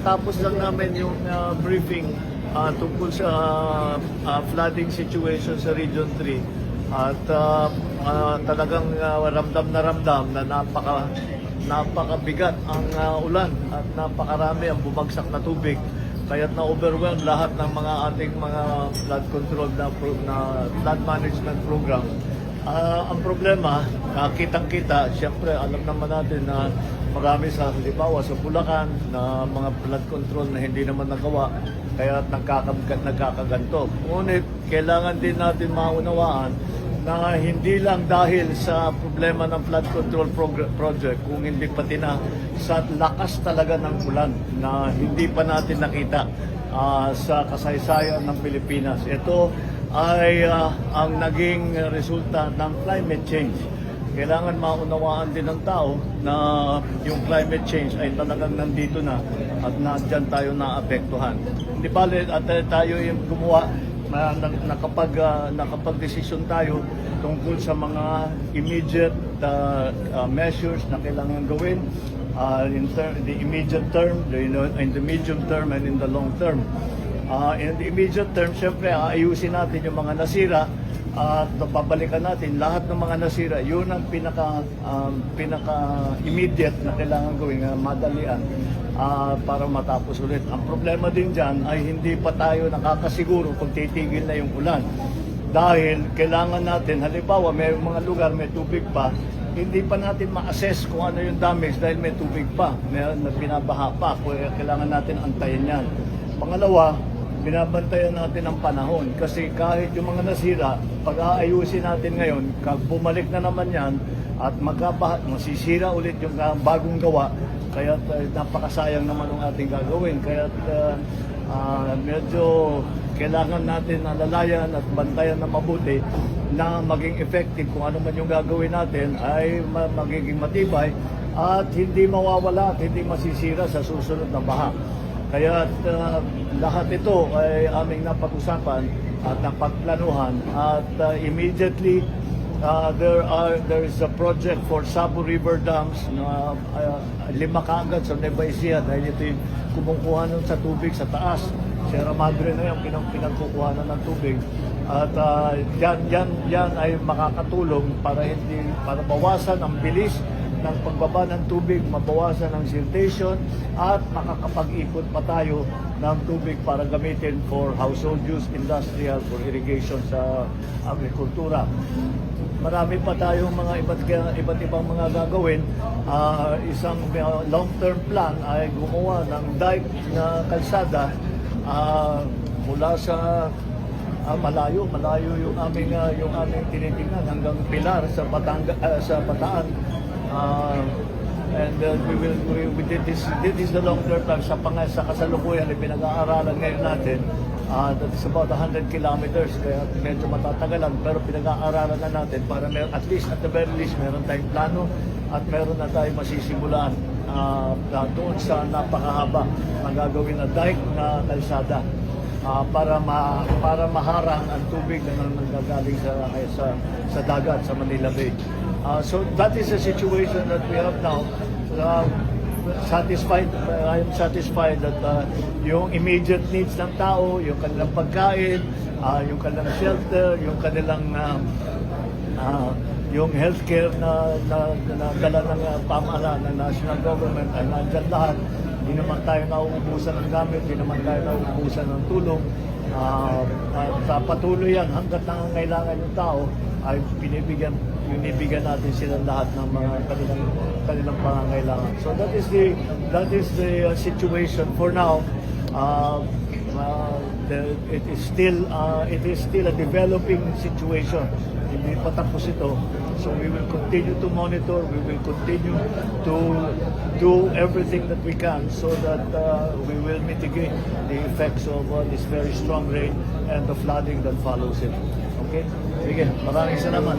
Tapos lang namin yung briefing tungkol sa flooding situation sa Region 3 at talagang ramdam na napakabigat ang ulan at napakarami ang bumagsak na tubig. Kaya't na-overwhelm lahat ng mga ating mga flood control na flood management program. Ang problema, kitang-kita, siyempre alam naman natin na marami sa halimbawa sa Bulacan na mga flood control na hindi naman nagawa kaya nagkakaganto. Ngunit kailangan din natin maunawaan na hindi lang dahil sa problema ng flood control project, kung hindi pati na sa lakas talaga ng ulan na hindi pa natin nakita sa kasaysayan ng Pilipinas. Ito ay ang naging resulta ng climate change. Kailangan maunawaan din ng tao na yung climate change ay talagang nandito na at nandyan tayo naapektuhan. Hindi bale at tayo yung gumawa nakapag-desisyon tayo tungkol sa mga immediate measures na kailangan gawin in the immediate term, in the medium term, and in the long term. In the immediate term, syempre, ayusin natin yung mga nasira at babalikan natin lahat ng mga nasira. Yun ang pinaka-immediate na kailangan gawin, madalian para matapos ulit. Ang problema din dyan ay hindi pa tayo nakakasiguro kung titigil na yung ulan. Dahil kailangan natin, halimbawa may mga lugar may tubig pa, hindi pa natin ma-assess kung ano yung damage dahil may tubig pa, may binabaha pa, kailangan natin antayin yan. Pangalawa, binabantayan natin ang panahon kasi kahit yung mga nasira, pag-aayusin natin ngayon, bumalik na naman yan at masisira ulit yung bagong gawa, kaya napakasayang naman ang ating gagawin. Kaya medyo kailangan natin alalayan at bantayan na mabuti na maging effective kung ano man yung gagawin natin ay magiging matibay at hindi mawawala at hindi masisira sa susunod na baha. Kaya lahat ito ay aming napag-usapan at napagplanuhan at immediately there is a project for Sabo River Dams na 5 kaagad sa Nueva Ecija dahil ito yung kumukuha nun sa tubig sa taas. Sierra Madre na yung pinagkukuhanan ng tubig at yan ay makakatulong para bawasan ang bilis ng pagbaba ng tubig, mabawasan ang siltation at makakapag-ikot pa tayo ng tubig para gamitin for household use, industrial, for irrigation sa agrikultura. Marami pa tayong mga iba't ibang mga gagawin. Isang long-term plan ay gumawa ng dike na kalsada mula sa malayo yung aming tinitingnan hanggang Pilar sa Bataan. This is the long-term plan sa kasalukuyan na pinag-aaralan ngayon natin. That's about 100 kilometers, kaya medyo matatagalan, pero pinag-aaralan na natin para at the very least, meron tayong plano at meron na tayong masisimulan doon sa napakahaba na gagawin na dike na kalsada para maharang ang tubig na nanggagaling sa dagat, sa Manila Bay. So that is the situation that we have now. I am satisfied that yung immediate needs ng tao, yung kanilang pagkain, yung kanilang shelter, yung kanilang yung healthcare na dala ng pamahalaan ng national government ay nandyan lahat. Hindi naman tayo nauubusan ng gamit, hindi naman tayo nauubusan ng tulong. Patuloy yan hanggat nangangailangan yung tao ay binibigyan natin sila lahat ng mga kanilang pangangailangan. So that is the situation for now. It is still a developing situation. Hindi pa tapos ito. So we will continue to monitor. We will continue to do everything that we can so that we will mitigate the effects of this very strong rain and the flooding that follows it. Okay? Sige, maraming salamat.